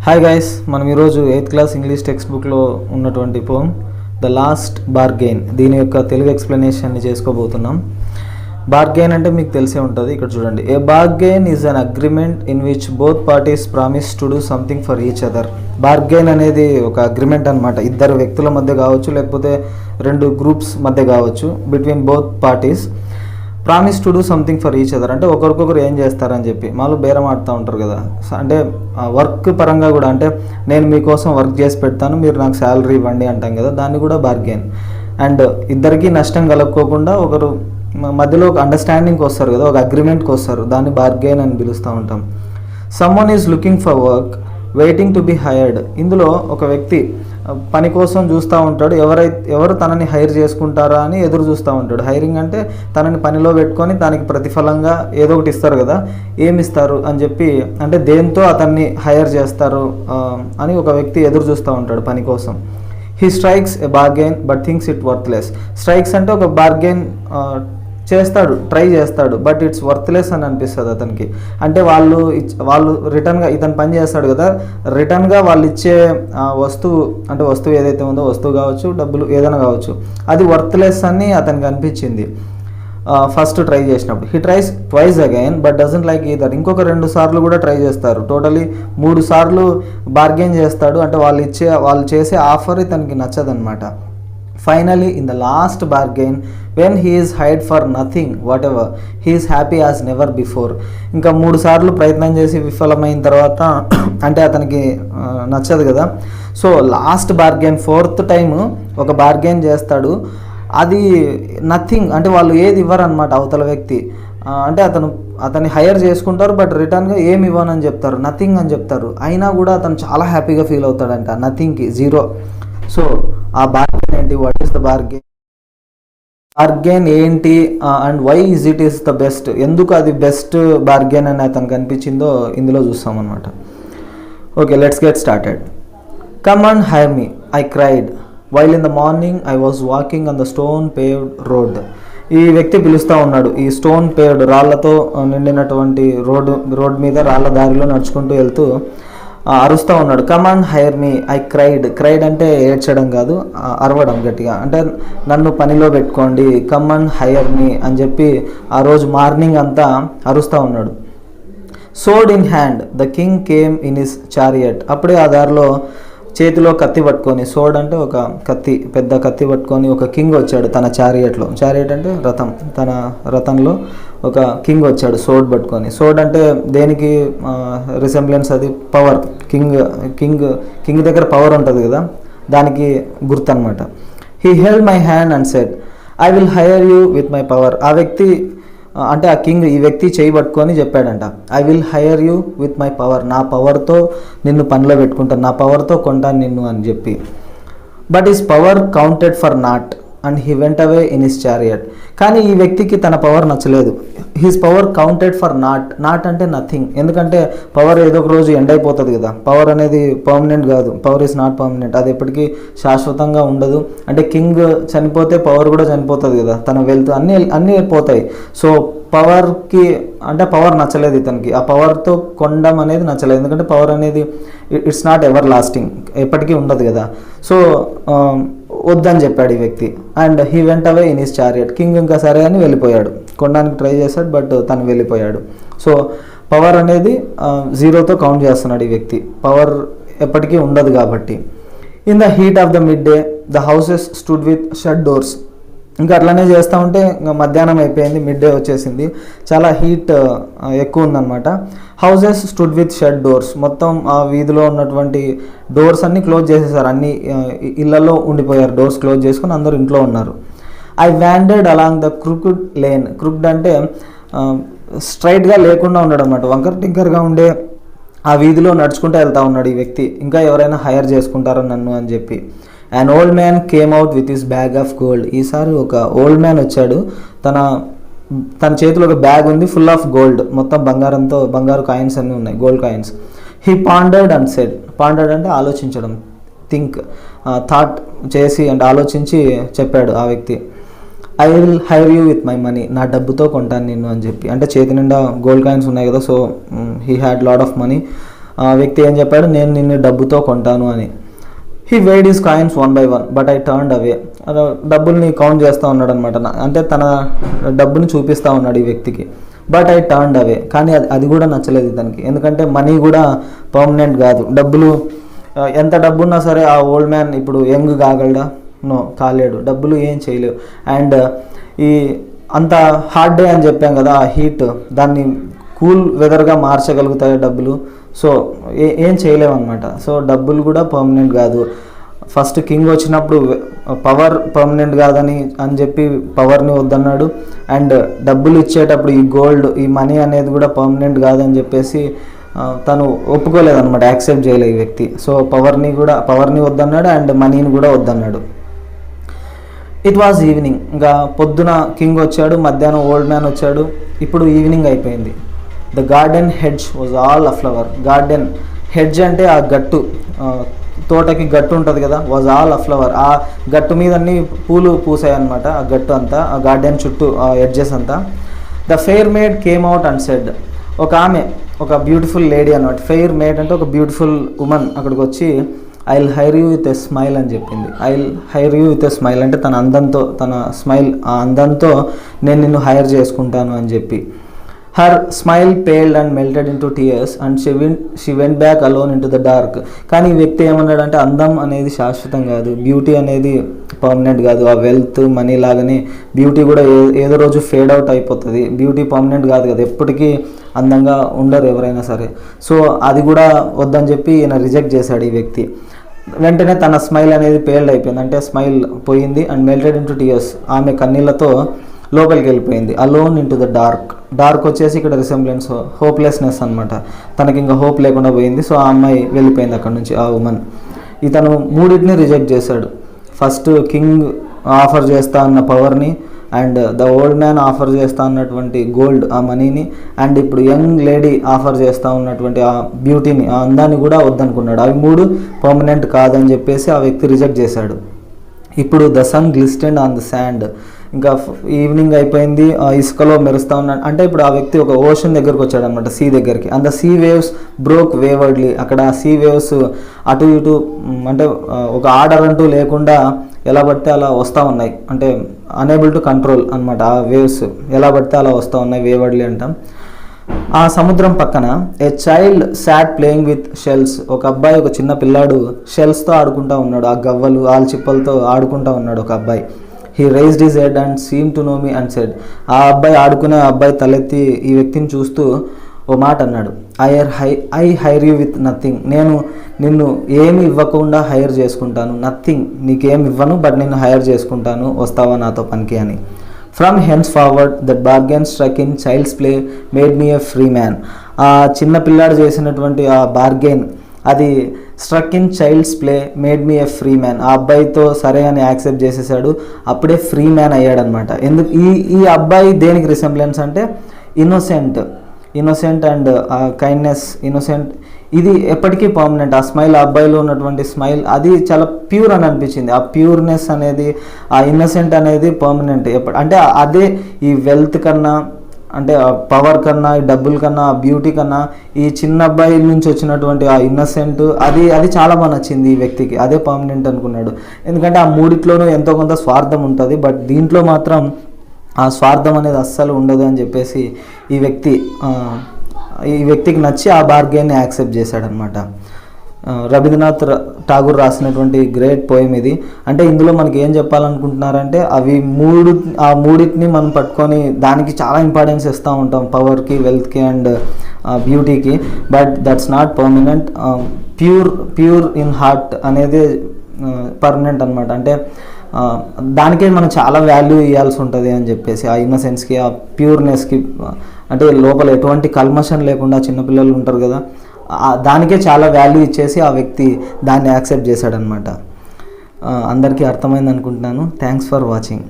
Hi guys, మనం ఈరోజు 8th class English text బుక్లో ఉన్నటువంటి పోమ్ ద లాస్ట్ బార్గెయిన్ దీని యొక్క తెలుగు ఎక్స్ప్లెనేషన్ని చేసుకోబోతున్నాం. బార్గెయిన్ అంటే మీకు తెలిసే ఉంటుంది. ఇక్కడ చూడండి, a bargain is an agreement in which both parties promise to do something for each other. Bargain అనేది ఒక అగ్రిమెంట్ అనమాట. ఇద్దరు వ్యక్తుల మధ్య కావచ్చు, లేకపోతే రెండు గ్రూప్స్ మధ్య కావచ్చు, between both parties promise to do something for each other. అంటే ఒకరికొకరు ఏం చేస్తారని చెప్పి వాళ్ళు బేరం ఆడుతూ ఉంటారు కదా. అంటే వర్క్ పరంగా కూడా, అంటే నేను మీకోసం వర్క్ చేసి పెడతాను, మీరు నాకు శాలరీ ఇవ్వండి అంటాం కదా, దాన్ని కూడా బార్గెయిన్. అండ్ ఇద్దరికీ నష్టం కలగకోకుండా ఒకరు మధ్యలో ఒక అండర్స్టాండింగ్కి వస్తారు కదా, ఒక అగ్రిమెంట్కి వస్తారు, దాన్ని బార్గెయిన్ అని పిలుస్తూ ఉంటాం. Someone is looking for work waiting to be hired. ఇందులో ఒక వ్యక్తి పని కోసం చూస్తూ ఉంటాడు, ఎవరు తనని హైర్ చేసుకుంటారా అని ఎదురు చూస్తూ ఉంటాడు. హైరింగ్ అంటే తనని పనిలో పెట్టుకొని దానికి ప్రతిఫలంగా ఏదో ఒకటి ఇస్తారు కదా, ఏమి ఇస్తారు అని చెప్పి, అంటే దేంతో అతన్ని హైర్ చేస్తారు అని ఒక వ్యక్తి ఎదురు చూస్తూ ఉంటాడు పని కోసం. He strikes a bargain but thinks it worthless. Strikes అంటే ఒక బార్గెయిన్ చేస్తాడు, ట్రై చేస్తాడు, బట్ ఇట్స్ వర్త్లెస్ అని అనిపిస్తుంది అతనికి. అంటే వాళ్ళు రిటర్న్గా ఇతను పని చేస్తాడు కదా, రిటర్న్గా వాళ్ళు ఇచ్చే వస్తువు ఏదైతే ఉందో, వస్తువు కావచ్చు, డబ్బులు ఏదైనా కావచ్చు, అది వర్త్లెస్ అని అతనికి అనిపించింది ఫస్ట్ ట్రై చేసినప్పుడు. He tries twice again but doesn't like either. ఇంకొక 2 సార్లు కూడా ట్రై చేస్తారు. టోటలీ 3 సార్లు బార్గెయిన్ చేస్తాడు. అంటే వాళ్ళు చేసే ఆఫర్ ఇతనికి నచ్చదనమాట. Finally, in the last bargain, when he is hired for nothing whatever, he is happy as never before. ఇంకా 3 సార్లు ప్రయత్నం చేసి విఫలమైన తర్వాత అంటే అతనికి నచ్చదు కదా. So last bargain 4th time ఒక బార్గెన్ చేస్తాడు. అది నథింగ్, అంటే వాళ్ళు ఏది ఇవ్వరు అనమాట అవతల వ్యక్తి. అంటే అతన్ని హైర్ చేసుకుంటారు, బట్ రిటర్న్గా ఏమి ఇవ్వనని చెప్తారు, నథింగ్ అని చెప్తారు. అయినా కూడా అతను చాలా హ్యాపీగా ఫీల్ అవుతాడంట, నథింగ్కి, 0. సో ఆ బార్గెన్ ఏంటి, what is the bargain, bargain ఏంటి, and why it is the best, ఎందుకు అది బెస్ట్ బార్గెన్ అని అతనికి అనిపించిందో ఇందులో చూస్తాం అనమాట. Okay, let's get started. Come and hire me, I cried while in the morning I was walking on the stone paved road. ఈ వ్యక్తి పిలుస్తూ ఉన్నాడు. ఈ స్టోన్ పేవ్డ్, రాళ్లతో నిండినటువంటి రోడ్ మీద, రాళ్ల దారిలో నడుచుకుంటూ వెళ్తూ అరుస్తూ ఉన్నాడు. Come and hire me, I cried అంటే ఏడ్చడం కాదు, అరవడం గట్టిగా, అంటే నన్ను పనిలో పెట్టుకోండి, కమ్ అండ్ హైర్ మీ అని చెప్పి ఆ రోజు మార్నింగ్ అంతా అరుస్తూ ఉన్నాడు. Sword in hand the king came in his chariot. అప్పుడే ఆ దారిలో చేతిలో కత్తి పట్టుకొని, సోడ్ అంటే ఒక కత్తి, పెద్ద కత్తి పట్టుకొని ఒక కింగ్ వచ్చాడు తన చారియట్లో. చారియట్ అంటే రథం, తన రథంలో ఒక కింగ్ వచ్చాడు సోడ్ పట్టుకొని. సోడ్ అంటే దేనికి రిసెంబ్లెన్స్, అది పవర్. కింగ్ దగ్గర పవర్ ఉంటుంది కదా, దానికి గుర్తు అనమాట. He held my hand and said I will hire you with my power. ఆ వ్యక్తి అంటే ఆ కింగ్ ఈ వ్యక్తి చేయి పట్టుకొని చెప్పాడంట, I will hire you with my power, నా పవర్తో నిన్ను పనిలో పెట్టుకుంటాను, నా పవర్తో కొంటాను నిన్ను అని చెప్పి. But his power counted for not and he went away in his chariot. కానీ ఈ వ్యక్తికి తన పవర్ నచ్చలేదు. His power counted for not అంటే నథింగ్. ఎందుకంటే పవర్ ఏదో ఒక రోజు ఎండ్ అయిపోతుంది కదా. పవర్ అనేది పర్మనెంట్ కాదు, పవర్ ఈజ్ నాట్ పర్మనెంట్, అది ఎప్పటికీ శాశ్వతంగా ఉండదు. అంటే కింగ్ చనిపోతే పవర్ కూడా చనిపోతుంది కదా, తన వెల్త్ అన్నీ పోతాయి. సో పవర్కి, అంటే పవర్ నచ్చలేదు ఇతనికి, ఆ పవర్తో కొండం అనేది నచ్చలేదు. ఎందుకంటే పవర్ అనేది ఇట్స్ నాట్ ఎవర్ లాస్టింగ్, ఎప్పటికీ ఉండదు కదా. సో వద్దని చెప్పాడు ఈ వ్యక్తి. And he went away in his chariot. King ఇంకా సరే అని వెళ్ళిపోయాడు, కొనడానికి ట్రై చేశాడు, బట్ తను వెళ్ళిపోయాడు. సో పవర్ అనేది 0తో కౌంట్ చేస్తున్నాడు ఈ వ్యక్తి, పవర్ ఎప్పటికీ ఉండదు కాబట్టి. In the heat of the mid day the houses stood with shut doors. ఇంకా అట్లనే చేస్తూ ఉంటే ఇంకా మధ్యాహ్నం అయిపోయింది, మిడ్ డే వచ్చేసింది, చాలా హీట్ ఎక్కువ ఉందన్నమాట. Houses stood with shut doors. మొత్తం ఆ వీధిలో ఉన్నటువంటి డోర్స్ అన్నీ క్లోజ్ చేసేసారు, అన్ని ఇళ్లలో ఉండిపోయారు, డోర్స్ క్లోజ్ చేసుకొని అందరూ ఇంట్లో ఉన్నారు. I wandered along the crooked lane. Crooked అంటే స్ట్రైట్గా లేకుండా ఉండడం అన్నమాట, వంకర్ టింకర్గా ఉండే ఆ వీధిలో నడుచుకుంటూ వెళ్తూ ఉన్నాడు ఈ వ్యక్తి, ఇంకా ఎవరైనా హైర్ చేసుకుంటారో నన్ను అని చెప్పి. And old man came out with his bag of gold. ఈసారి ఒక ఓల్డ్ మ్యాన్ వచ్చాడు, తన చేతిలో ఒక బ్యాగ్ ఉంది ఫుల్ ఆఫ్ గోల్డ్, మొత్తం బంగారు కాయిన్స్ అన్నీ ఉన్నాయి, gold coins. He pondered and said. Pondered అంటే ఆలోచించడం, థాట్ చేసి అంటే ఆలోచించి చెప్పాడు ఆ వ్యక్తి, I will hire you with my money, నా డబ్బుతో కొంటాను నిన్ను అని చెప్పి. అంటే చేతి నిండా గోల్డ్ కాయిన్స్ ఉన్నాయి కదా, so he had lot of money. ఆ వ్యక్తి ఏం చెప్పాడు, నేను నిన్ను డబ్బుతో కొంటాను అని. He weighed his coins 1 by 1 but I turned away. డబ్బుల్ని కౌంట్ చేస్తూ ఉన్నాడు అనమాట, అంటే తన డబ్బుని చూపిస్తూ ఉన్నాడు ఈ వ్యక్తికి. బట్ ఐ టర్న్డ్ అవే, కానీ అది కూడా నచ్చలేదు ఇతనికి, ఎందుకంటే మనీ కూడా పర్మనెంట్ కాదు. డబ్బులు ఎంత డబ్బు ఉన్నా సరే ఆ ఓల్డ్ మ్యాన్ ఇప్పుడు యంగ్ కాగలడా? నో, కాలేడు. డబ్బులు ఏం చేయలేవు. అండ్ ఈ అంత హార్డ్ డే అని చెప్పాం కదా, ఆ హీట్ దాన్ని కూల్ వెదర్గా మార్చగలుగుతాయి డబ్బులు. సో ఏం చేయలేము అనమాట. సో డబ్బులు కూడా పర్మనెంట్ కాదు. ఫస్ట్ కింగ్ వచ్చినప్పుడు పవర్ పర్మనెంట్ కాదని చెప్పి పవర్ని వద్దన్నాడు. అండ్ డబ్బులు ఇచ్చేటప్పుడు ఈ గోల్డ్, ఈ మనీ అనేది కూడా పర్మనెంట్ కాదని చెప్పేసి తను ఒప్పుకోలేదన్నమాట, యాక్సెప్ట్ చేయలేదు ఈ వ్యక్తి. సో పవర్ని వద్దన్నాడు అండ్ మనీని కూడా వద్దన్నాడు. It was evening. ఇంకా పొద్దున కింగ్ వచ్చాడు, మధ్యాహ్నం ఓల్డ్ మ్యాన్ వచ్చాడు, ఇప్పుడు ఈవినింగ్ అయిపోయింది. The garden hedge was all a flower. Garden hedge అంటే ఆ గట్టు, తోటకి గట్టు ఉంటుంది కదా, వాజ్ ఆల్ అ ఫ్లవర్. ఆ గట్టు మీద అన్ని పూలు పూసాయి అనమాట, ఆ గట్టు అంతా, ఆ గార్డెన్ చుట్టూ ఆ ఎడ్జెస్ అంతా. The fair maid came out and said. ఒక ఆమె, ఒక బ్యూటిఫుల్ లేడీ అనమాట. ఫెయిర్ మేడ్ అంటే ఒక బ్యూటిఫుల్ ఉమెన్ అక్కడికి వచ్చి I will hire you with a smile అని చెప్పింది. I will hire you with a smile అంటే తన అందంతో, తన స్మైల్, ఆ అందంతో నేను నిన్ను హైర్ చేసుకుంటాను అని చెప్పి. Her smile paled and melted into tears and she went back alone into the dark. కానీ ఈ వ్యక్తి ఏమన్నాడంటే, అందం అనేది శాశ్వతం కాదు, బ్యూటీ అనేది పర్మనెంట్ కాదు. ఆ వెల్త్ మనీ లాగానే బ్యూటీ కూడా ఏదో రోజు ఫేడ్ అవుట్ అయిపోతుంది. బ్యూటీ పర్మనెంట్ కాదు కదా, ఎప్పటికీ అందంగా ఉండరు ఎవరైనా సరే. సో అది కూడా వద్దని చెప్పి ఈయన రిజెక్ట్ చేశాడు ఈ వ్యక్తి. వెంటనే తన స్మైల్ అనేది పేల్డ్ అయిపోయింది, అంటే స్మైల్ పోయింది. And melted into tears, ఆమె కన్నీళ్లతో లోపలికి వెళ్ళిపోయింది. Alone into the dark. Dark వచ్చేసి ఇక్కడ రిసెంబ్లెన్స్, హోప్లెస్నెస్ అనమాట. తనకి ఇంకా హోప్ లేకుండా పోయింది. సో ఆ అమ్మాయి వెళ్ళిపోయింది అక్కడ నుంచి, ఆ ఉమెన్. ఇతను మూడింటిని రిజెక్ట్ చేశాడు. ఫస్ట్ కింగ్ ఆఫర్ చేస్తా అన్న పవర్ని, and the old man offer చేస్తూ ఉన్నటువంటి గోల్డ్, ఆ మనీని, అండ్ ఇప్పుడు యంగ్ లేడీ ఆఫర్ చేస్తూ ఉన్నటువంటి ఆ బ్యూటీని, ఆ అందాన్ని కూడా వద్దనుకున్నాడు. అవి మూడు పర్మనెంట్ కాదని చెప్పేసి ఆ వ్యక్తి రిజెక్ట్ చేశాడు. ఇప్పుడు the sun glistened on the sand. ఇంకా ఈవినింగ్ అయిపోయింది, ఇసుకలో మెరుస్తూ ఉన్నాడు. అంటే ఇప్పుడు ఆ వ్యక్తి ఒక ఓషన్ దగ్గరకు వచ్చాడు అనమాట, సీ దగ్గరికి. And the sea waves broke waywardly. అక్కడ సీ వేవ్స్ అటు ఇటు, అంటే ఒక ఆర్డర్ అంటూ లేకుండా ఎలా పడితే అలా వస్తూ ఉన్నాయి, అంటే అనేబుల్ టు కంట్రోల్ అనమాట. ఆ వేవ్స్ ఎలా పడితే అలా వస్తూ ఉన్నాయి, వేవర్డ్లీ అంటాం. ఆ సముద్రం పక్కన a child sat playing with shells. ఒక అబ్బాయి, ఒక చిన్న పిల్లాడు షెల్స్తో ఆడుకుంటూ ఉన్నాడు, ఆ గవ్వలు ఆల్చిప్పలతో ఆడుకుంటూ ఉన్నాడు ఒక అబ్బాయి. He raised his head and seem to know me and said. ఆ అబ్బాయి ఆడుకునే అబ్బాయి తలెత్తి ఈ వ్యక్తిని చూస్తూ ఓ మాట అన్నాడు, I hire you with nothing. నేను నిన్ను ఏమి ఇవ్వకుండా హైర్ చేసుకుంటాను. నథింగ్, నీకేమి ఇవ్వను, బట్ నిన్ను హైర్ చేసుకుంటాను, వస్తావా నాతో పనికి అని. From hence forward that bargain struck in child's play made me a free man. ఆ చిన్న పిల్లాడు చేసినటువంటి ఆ బార్గెన్, అది struck in child's play made me a free man. ఆ అబ్బాయితో సరే అని యాక్సెప్ట్ చేసేసాడు, అప్పుడే ఫ్రీ మ్యాన్ అయ్యాడనమాట. ఎందుకు ఈ అబ్బాయి దేనికి రిసెంబ్లెన్స్ అంటే ఇన్నోసెంట్ అండ్ కైండ్నెస్, ఇన్నోసెంట్, ఇది ఎప్పటికీ పర్మనెంట్. ఆ స్మైల్, ఆ అబ్బాయిలో ఉన్నటువంటి స్మైల్, అది చాలా ప్యూర్ అని అనిపించింది. ఆ ప్యూర్నెస్ అనేది, ఆ ఇన్నోసెంట్ అనేది పర్మనెంట్. అంటే అదే ఈ వెల్త్ కన్నా, అంటే పవర్ కన్నా, ఈ డబ్బుల కన్నా, ఆ బ్యూటీ కన్నా, ఈ చిన్న అబ్బాయి నుంచి వచ్చినటువంటి ఆ ఇన్నోసెంట్, అది చాలా బాగా నచ్చింది ఈ వ్యక్తికి. అదే పర్మనెంట్ అనుకున్నాడు. ఎందుకంటే ఆ మూడిట్లోనూ ఎంతో కొంత స్వార్థం ఉంటుంది, బట్ దీంట్లో మాత్రం ఆ స్వార్థం అనేది అస్సలు ఉండదు అని చెప్పేసి ఈ వ్యక్తికి నచ్చి ఆ బార్గెన్ని యాక్సెప్ట్ చేశాడనమాట. రవీంద్రనాథ్ ఠాగూర్ రాసినటువంటి గ్రేట్ పోయం ఇది. అంటే ఇందులో మనకి ఏం చెప్పాలనుకుంటున్నారంటే, ఆ మూడింటిని మనం పట్టుకొని దానికి చాలా ఇంపార్టెన్స్ ఇస్తూ ఉంటాం, పవర్కి, వెల్త్కి అండ్ బ్యూటీకి. But that's not permanent. Pure in heart అనేది పర్మనెంట్ అనమాట. అంటే దానికే మనం చాలా వాల్యూ ఇవ్వాల్సి ఉంటుంది అని చెప్పేసి, ఆ ఇన్నోసెన్స్కి, ఆ ప్యూర్నెస్కి, అంటే లోపల ఎటువంటి కల్మషం లేకుండా చిన్నపిల్లలు ఉంటారు కదా, దానికే చాలా వాల్యూ ఇచ్చేసి ఆ వ్యక్తి దాన్ని యాక్సెప్ట్ చేశాడనమాట. అందరికీ అర్థమైంది అనుకుంటున్నాను. Thanks for watching.